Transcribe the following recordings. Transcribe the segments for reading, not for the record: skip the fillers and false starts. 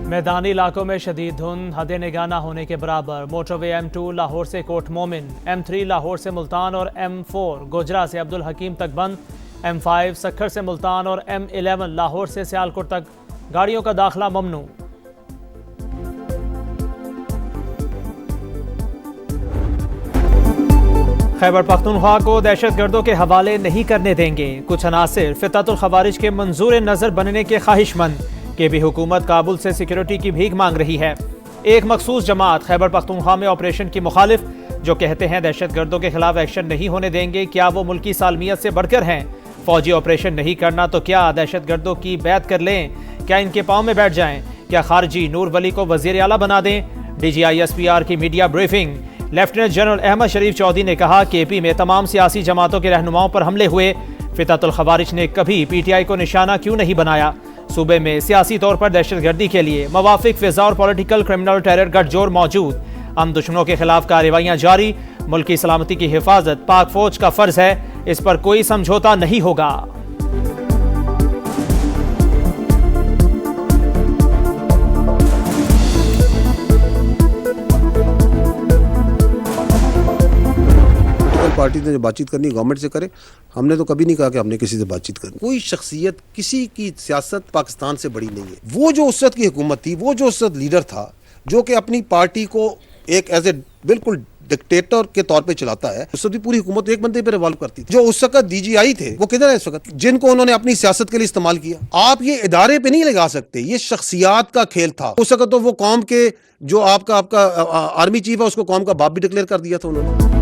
मैदानी इलाकों में शदीद धुंध, हद निगाह न होने के बराबर। मोटरवे M2 लाहौर से कोट मोमिन, M3 लाहौर से मुल्तान और M4 गोजरा से अब्दुल हकीम तक बंद, M5 सक्खर से मुल्तान और M11 लाहौर से सियालकोट तक गाड़ियों का दाखिला ममनू। खैबर पख्तूनख्वा को दहशतगर्दों के हवाले नहीं करने देंगे। कुछ अनासिर फितरतुल खवारिज के मंजूर नजर बनने के ख्वाहिशमंद के भी हुकूमत काबुल से सिक्योरिटी की भीख मांग रही है। एक मखसूस जमात खैबर पख्तूनख्वा में ऑपरेशन की मुखालिफ, जो कहते हैं दहशतगर्दों के खिलाफ एक्शन नहीं होने देंगे। क्या वो मुल्की सालमियत से बढ़कर हैं? फौजी ऑपरेशन नहीं करना तो क्या दहशतगर्दों की बैत कर लें? क्या इनके पाँव में बैठ जाएं? क्या खारजी नूर वली को वजीर आला बना दें? DGISPR की media briefing. Lieutenant general Ahmed Sharif Chaudhry ने कहा कि AP में तमाम सियासी जमातों के रहनुमाओं पर हमले हुए। फितरतुल खवारिज ने कभी PTI को निशाना क्यों नहीं बनाया? सूबे में सियासी तौर पर दहशतगर्दी के लिए मवाफिक फिजा और पॉलिटिकल क्रिमिनल टेरर गठजोड़ मौजूद। हम दुश्मनों के खिलाफ कार्रवाइयां जारी। मुल्की सलामती की हिफाजत पाक फौज का फर्ज है, इस पर कोई समझौता नहीं होगा। पार्टी ने जो बातचीत करनी गवर्नमेंट से करे। हमने तो कभी नहीं कहा कि हमने किसी से बातचीत करनी। कोई शख्सियत किसी की सियासत पाकिस्तान से बड़ी नहीं है। वो जो उस वक्त की हुकूमत थी, वो जो उस वक्त लीडर था, जो कि अपनी पार्टी को एक एज ए बिल्कुल डिक्टेटर के तौर पे चलाता है, उस वक्त भी पूरी हुकूमत एक बंदे पे रिवॉल्व करती थी। जो उस वक्त DGI थे, वो किधर है इस वक्त, जिनको उन्होंने अपनी सियासत के लिए इस्तेमाल किया? आप ये इदारे पे नहीं लगा सकते, ये शख्सियात का खेल था। उस वक्त तो वो कौम के जो आपका आर्मी चीफ है, उसको कौम का बाप भी डिक्लेयर कर दिया था उन्होंने।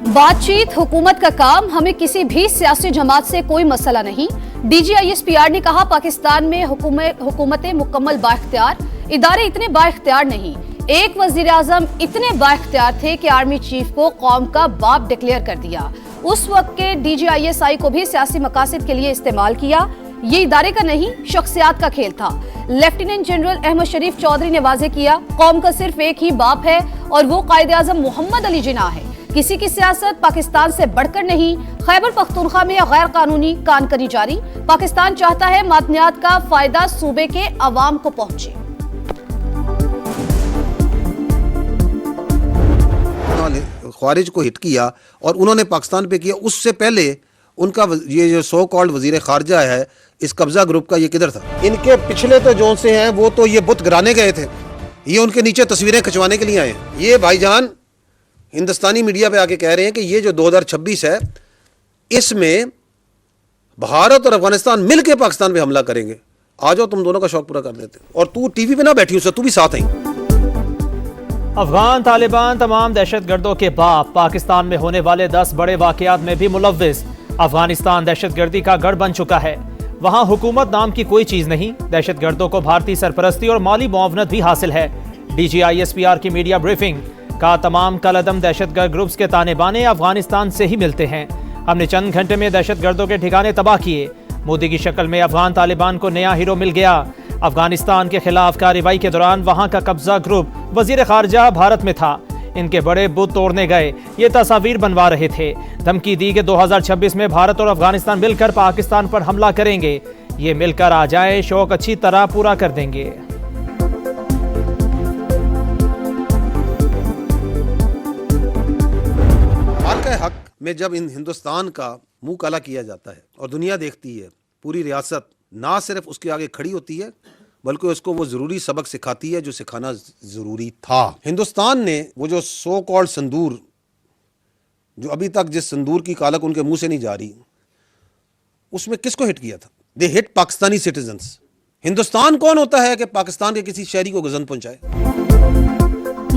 बातचीत हुकूमत का काम, हमें किसी भी सियासी जमात से कोई मसला नहीं। DGISPR ने कहा पाकिस्तान में हुकूमतें मुकम्मल बाइख्तियार, इदारे इतने बाइख्तियार नहीं। एक वजीर आजम इतने बाइख्तियार थे कि आर्मी चीफ को कौम का बाप डिक्लेयर कर दिया। उस वक्त के DGISI को भी सियासी मकासद के लिए इस्तेमाल किया। ये इदारे का नहीं, शख्सियात का खेल था। लेफ्टिनेंट जनरल अहमद शरीफ चौधरी ने वाजे किया, कौम का सिर्फ एक ही बाप है और वो कायदे आजम मोहम्मद अली जिन्ना है। किसी की सियासत पाकिस्तान से बढ़कर नहीं। खैबर पख्तूनख्वा में गैर कानूनी कानकनी जारी। पाकिस्तान चाहता है मादनियात का फायदा सूबे के अवाम को पहुंचे। उन्होंने ख्वारिज को हिट किया और उन्होंने पाकिस्तान पे किया। उससे पहले उनका ये जो सो कॉल्ड वजीर खारजा है इस कब्जा ग्रुप का, ये किधर था? इनके पिछले तो जो से हैं वो तो ये बुत गिराने गए थे, ये उनके नीचे तस्वीरें खिंचवाने के लिए आए। ये भाईजान हिंदुस्तानी मीडिया पे आके कह रहे हैं कि ये जो 2026 है, इसमें भारत और अफगानिस्तान मिलकर पाकिस्तान पे हमला करेंगे। आ जाओ, तुम दोनों का शौक पूरा कर देते। और तू टीवी पे ना बैठी उससे, तू भी साथ आई। अफगान तालिबान तमाम दहशतगर्दों के बाप। पाकिस्तान में होने वाले 10 बड़े वाकयात में भी मुलव्विस। अफगानिस्तान दहशतगर्दी का गढ़ बन चुका है। वहां हुकूमत नाम की कोई चीज नहीं। दहशतगर्दों को भारतीय सरपरस्ती और माली मुआवनत भी हासिल है। DGISPR की मीडिया ब्रीफिंग का तमाम कलअदम दहशतगर्द ग्रुप्स के ताने बाने अफगानिस्तान से ही मिलते हैं। हमने चंद घंटे में दहशतगर्दों के ठिकाने तबाह किए। मोदी की शक्ल में अफगान तालिबान को नया हीरो मिल गया। अफगानिस्तान के खिलाफ कार्रवाई के दौरान वहां का कब्जा ग्रुप वजीर खारजा भारत में था। इनके बड़े बुत तोड़ने गए, ये तस्वीर बनवा रहे थे। धमकी दी कि 2026 में भारत और अफगानिस्तान मिलकर पाकिस्तान पर हमला करेंगे। ये मिलकर आ जाए, शौक अच्छी तरह पूरा कर देंगे। हक में जब इन हिंदुस्तान का मुंह काला किया जाता है और दुनिया देखती है, पूरी रियासत ना सिर्फ उसके आगे खड़ी होती है बल्कि उसको वो जरूरी सबक सिखाती है जो सिखाना जरूरी था। हिंदुस्तान ने वो जो सो कॉल्ड संदूर, जो अभी तक जिस संदूर की कालक उनके मुंह से नहीं जा रही, उसमें किसको हिट किया था? दे हिट पाकिस्तानी सिटीजन्स। हिंदुस्तान कौन होता है कि पाकिस्तान के किसी शहरी को गजन पहुंचाए?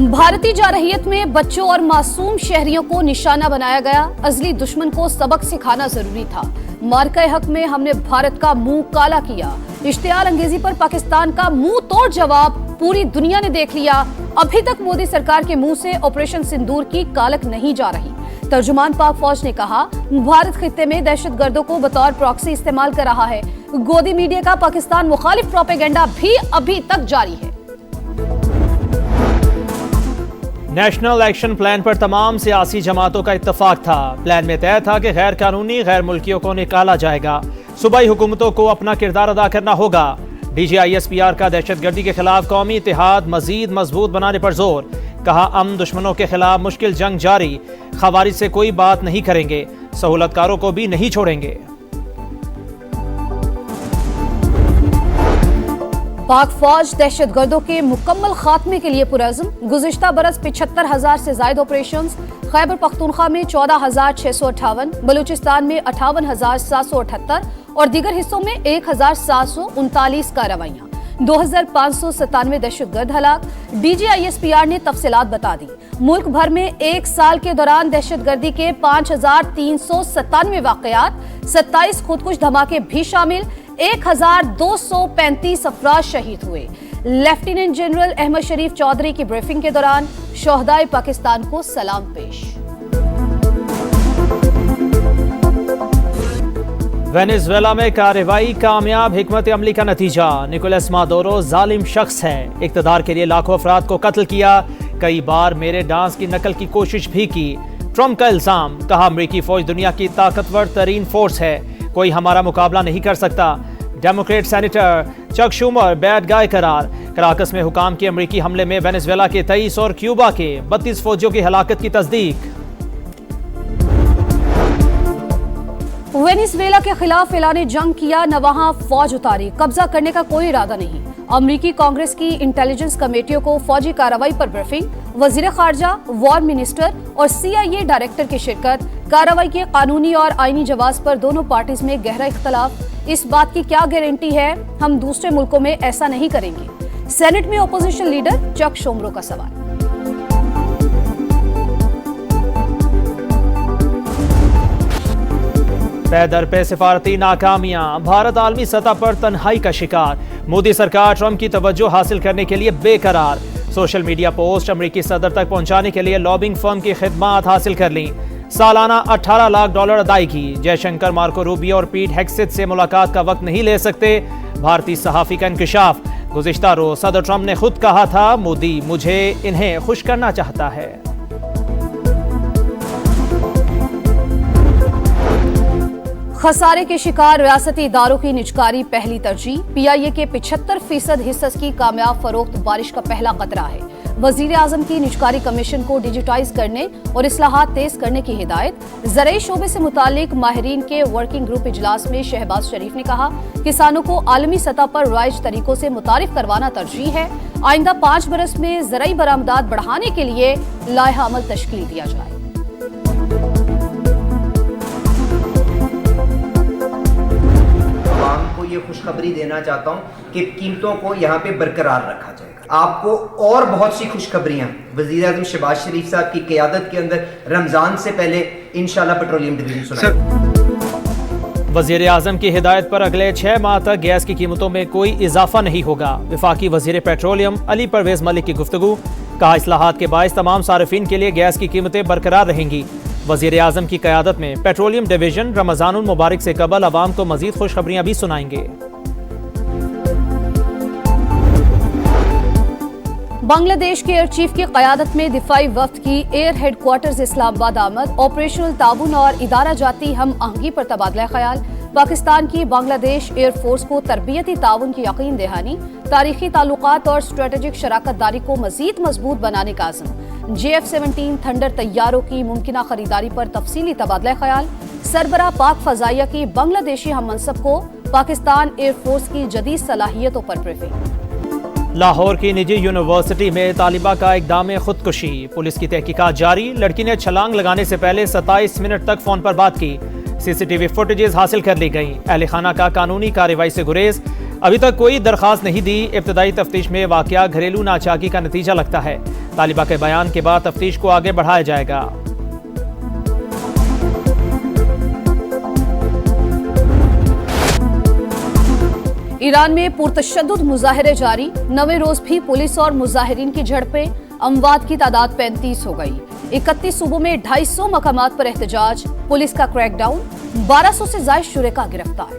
भारतीय जारहियत में बच्चों और मासूम शहरियों को निशाना बनाया गया। अजली दुश्मन को सबक सिखाना जरूरी था। मार्का हक में हमने भारत का मुंह काला किया। इश्तियाल अंगेजी पर पाकिस्तान का मुंह तोड़ जवाब पूरी दुनिया ने देख लिया। अभी तक मोदी सरकार के मुंह से ऑपरेशन सिंदूर की कालक नहीं जा रही। तर्जुमान पाक फौज ने कहा, भारत खित्ते में दहशतगर्दों को बतौर प्रॉक्सी इस्तेमाल कर रहा है। गोदी मीडिया का पाकिस्तान मुखालिफ प्रोपेगेंडा भी अभी तक जारी है। नेशनल एक्शन प्लान पर तमाम सियासी जमातों का इत्तफाक था। प्लान में तय था कि गैर कानूनी गैर मुल्कियों को निकाला जाएगा। सूबाई हुकूमतों को अपना किरदार अदा करना होगा। DGISPR का दहशतगर्दी के खिलाफ कौमी इत्तेहाद मजीद मजबूत बनाने पर जोर। कहा अमन दुश्मनों के खिलाफ मुश्किल जंग जारी, खवारिज से कोई बात नहीं करेंगे, सहूलतकारों को भी नहीं छोड़ेंगे। पाक फौज दहशतगर्दों के मुकम्मल खात्मे के लिए पुरअज़्म। गुज़िश्ता बरस 75,000 से ज़ायद ऑपरेशन। खैबर पख्तूनख्वा में 14,658, बलूचिस्तान में 58,778 और दीगर हिस्सों में 1,739 कार्रवाइयाँ। 2,597 दहशतगर्द हलाक। DGISPR ने तफसीलात बता दी। मुल्क भर में एक साल के दौरान दहशतगर्दी के 5,397 वाक़यात, 27 खुदकुश धमाके भी शामिल। 1,235 अफराद शहीद हुए। लेफ्टिनेंट जनरल अहमद शरीफ चौधरी की ब्रीफिंग के दौरान शोहदाए पाकिस्तान को सलाम पेश। वेनेजुएला में कार्रवाई कामयाब, हिकमत अमली का नतीजा। निकोलस मादुरो जालिम शख्स है, इक़्तिदार के लिए लाखों अफराद को कत्ल किया, कई बार मेरे डांस की नकल की कोशिश भी की। ट्रंप का इल्जाम। कहा अमरीकी फौज दुनिया की ताकतवर तरीन फोर्स है, कोई हमारा मुकाबला नहीं कर सकता। Democrat senator Chuck Schumer bad guy करार। कराकस में हुकाम के अमरीकी हमले में वेनेजुएला के 23 और क्यूबा के 32 फौजियों की हलाकत की तस्दीक। वेनेजुएला के खिलाफ ऐलान जंग किया, न वहां फौज उतारी, कब्जा करने का कोई इरादा नहीं। अमरीकी कांग्रेस की इंटेलिजेंस कमेटियों को फौजी कार्रवाई पर ब्रीफिंग। वजीर खारजा, वॉर मिनिस्टर और CIA डायरेक्टर की शिरकत। कार्रवाई के कानूनी और आईनी जवाब पर दोनों पार्टीज में गहरा इख्तलाफ। इस बात की क्या गारंटी है हम दूसरे मुल्कों में ऐसा नहीं करेंगे। सेनेट में अपोजिशन लीडर चक शोमरो का सवाल। पैदर पे सिफारती नाकामियां, भारत आलमी सतह पर तन्हाई का शिकार। मोदी सरकार ट्रंप की तवज्जो हासिल करने के लिए बेकरार। सोशल मीडिया पोस्ट अमरीकी सदर तक पहुंचाने के लिए लॉबिंग फर्म की खिदमात हासिल कर ली। सालाना $18 लाख अदायगी। जयशंकर, मार्को रूबियो और पीट हेग्सेथ से मुलाकात का वक्त नहीं ले सकते। भारतीय सहाफी का इंकशाफ। गुज़िश्ता रोज सदर ट्रंप ने खुद कहा था, मोदी मुझे इन्हें खुश करना चाहता है। खसारे के शिकार रियासती इदारों की निजकारी पहली तरजीह। PIA के 75% हिस्स की कामयाब फरोख्त बारिश का पहला कतरा है। वजीर आजम की निजकारी कमीशन को डिजिटाइज करने और इस्लाहात तेज करने की हिदायत। ज़राई शोबे से मुतालिक माहिरीन के वर्किंग ग्रुप इजलास में शहबाज शरीफ ने कहा, किसानों को आलमी सतह पर राइज तरीकों से मुतारिफ करवाना तरजीह है। आइंदा 5 बरस में ज़राई बरामदात बढ़ाने के लिए लाइहा अमल तश्कील दिया जाए। ये खुशखबरी देना चाहता हूं कि कीमतों को यहाँ पे बरकरार रखा जाएगा। आपको और बहुत सी खुशखबरियां वजीर आज़म शहबाज शरीफ साहब की क़यादत के अंदर रमजान से पहले इंशाल्लाह पेट्रोलियम डिवीजन सुनाएंगे। वजीर आज़म की हिदायत पर अगले 6 माह तक गैस की कीमतों में कोई इजाफा नहीं होगा। वफाकी वजीर पेट्रोलियम अली परवेज मलिक की गुफ्तगू। कहा, इस्लाहात के बायस तमाम सार्फिन के लिए गैस की कीमतें बरकरार रहेंगी। वजीर आज़म की क़यादत में पेट्रोलियम डिवीजन रमज़ानुल मुबारक से कबल अवाम को मजीद खुशखबरियां भी सुनाएंगे। बांग्लादेश के एयर चीफ की क़यादत में दिफाई वफ्द की एयर हेडक्वार्टर्स इस्लामाबाद आमद। ऑपरेशनल ताउन और इदारा जाती हम आहंगी पर तबादला ख्याल। पाकिस्तान की बांग्लादेश एयरफोर्स को तरबियती ताउन की यकीन दहानी। तारीखी ताल्लुकात और स्ट्रेटेजिक शराकत दारी को मजीद मजबूत बनाने का आज़म। JF-17 थंडर तैयारों की मुमकिना खरीदारी पर तफसीली तबादला ख्याल। सरबरा पाक फजाइया की बांग्लादेशी हम मनसब को पाकिस्तान एयरफोर्स की जदीद सलाहियतों पर ब्रीफिंग। लाहौर की निजी यूनिवर्सिटी में तालिबा का इक़दाम खुदकुशी। पुलिस की तहकीकात जारी। लड़की ने छलांग लगाने से पहले 27 मिनट तक फोन पर बात की। CCTV फुटेजेस हासिल कर ली गई। अहले खाना का कानूनी कार्रवाई से गुरेज। अभी तक कोई दरखास्त नहीं दी। इब्तदाई तफ्तीश में वाकया घरेलू नाचाकी का नतीजा लगता है। तालिबा के बयान के बाद तफ्तीश को आगे बढ़ाया जाएगा। ईरान में पुरतशद्दुद मुजाहरे जारी। 9वें रोज भी पुलिस और मुजाहिरीन की झड़पें। अमवात की तादाद 35 हो गई। 31 सूबों में 250 मकामात पर एहतजाज। पुलिस का क्रैकडाउन। 1200 से ज्यादा शुरेका गिरफ्तार।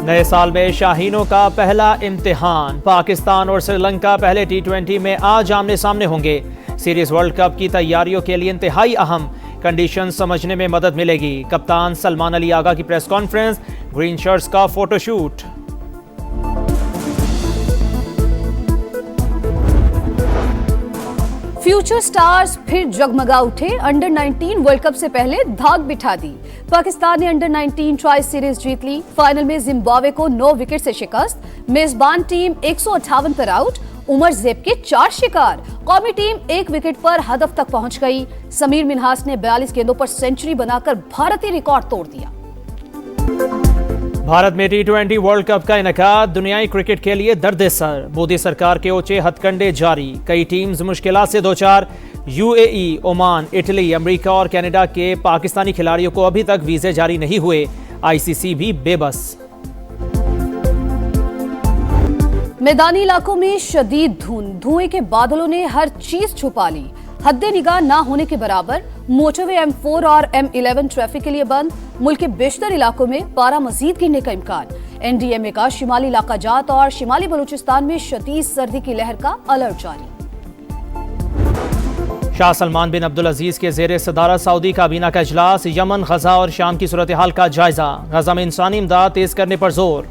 नए साल में शाहीनों का पहला इम्तिहान। पाकिस्तान और श्रीलंका पहले T20 में आज आमने सामने होंगे। सीरीज वर्ल्ड कप की तैयारियों के लिए इंतहाई अहम कंडीशन समझने में मदद मिलेगी। कप्तान सलमान अली आगा की प्रेस कॉन्फ्रेंस। ग्रीन शर्ट्स का फोटोशूट। फ्यूचर स्टार्स फिर जगमगा उठे। अंडर 19 वर्ल्ड कप से पहले धाक बिठा दी। पाकिस्तान ने अंडर 19 ट्राई सीरीज जीत ली। फाइनल में जिम्बाब्वे को 9 विकेट से शिकस्त। मेजबान टीम 158 पर आउट। उमर ज़ेब के 4 शिकार। कौमी टीम 1 विकेट पर हदफ तक पहुंच गई। समीर मिन्हास ने 42 गेंदों पर सेंचुरी बनाकर भारतीय रिकॉर्ड तोड़ दिया। भारत में T20 वर्ल्ड कप का इनेकाद दुनियाई क्रिकेट के लिए दर्द सर। मोदी सरकार के ऊंचे हथकंडे जारी। कई टीम्स मुश्किलात से दो चार। UAE, ओमान, इटली, अमेरिका और कनाडा के पाकिस्तानी खिलाड़ियों को अभी तक वीजे जारी नहीं हुए। ICC भी बेबस। मैदानी इलाकों में शदीद धुएं के बादलों ने हर चीज छुपा ली। हद्दे निगाह ना होने के बराबर। मोटरवे M4 और M11 ट्रैफिक के लिए बंद। मुल्क के बेशतर इलाकों में पारा मजीद गिरने का इम्कान। NDMA का शिमाली इलाका जात और शिमाली बलूचिस्तान में शदीद सर्दी की लहर का अलर्ट जारी। शाह सलमान बिन अब्दुल अजीज के जेर सदारत सऊदी काबीना का इजलास। यमन, गजा और शाम की सूरत हाल का जायजा। गजा में इंसानी इमदाद तेज करने पर जोर।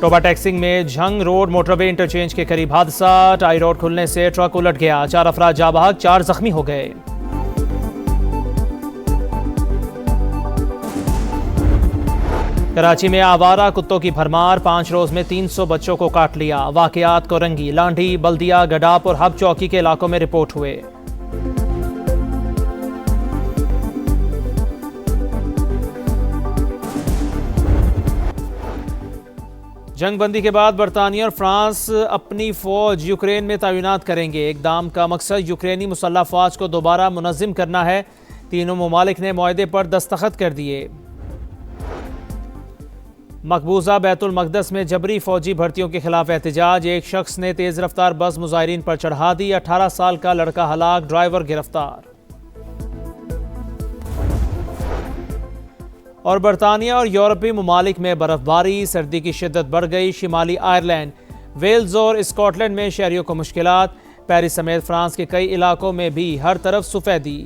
टोबा टैक्सिंग में झंग रोड मोटरवे इंटरचेंज के करीब हादसा। टाई रोड खुलने से ट्रक उलट गया। 4 अफराद जाँ बहक, 4 जख्मी हो गए। कराची में आवारा कुत्तों की भरमार। 5 रोज में 300 बच्चों को काट लिया। वाकयात कोरंगी, लांढी, बल्दिया, गडाप और हब चौकी के इलाकों में रिपोर्ट हुए। जंगबंदी के बाद बरतानिया और फ्रांस अपनी फौज यूक्रेन में तैनात करेंगे। इकदाम का मकसद यूक्रेनी मुसल्लह फौज को दोबारा मुनज़्ज़म करना है। तीनों ममालिक ने मुआहदे पर दस्तखत कर दिए। मकबूजा बैतुल मक़दस में जबरी फौजी भर्तियों के खिलाफ एहतजाज। एक शख्स ने तेज़ रफ्तार बस मुजाहिरीन पर चढ़ा दी। 18 साल का लड़का हलाक, ड्राइवर गिरफ्तार। और बरतानिया और यूरोपीय ममालिक में बर्फबारी। सर्दी की शिद्दत बढ़ गई। शिमाली आयरलैंड, वेल्स और स्कॉटलैंड में शहरियों को मुश्किलात। पेरिस समेत फ्रांस के कई इलाकों में भी हर तरफ सफ़ेदी।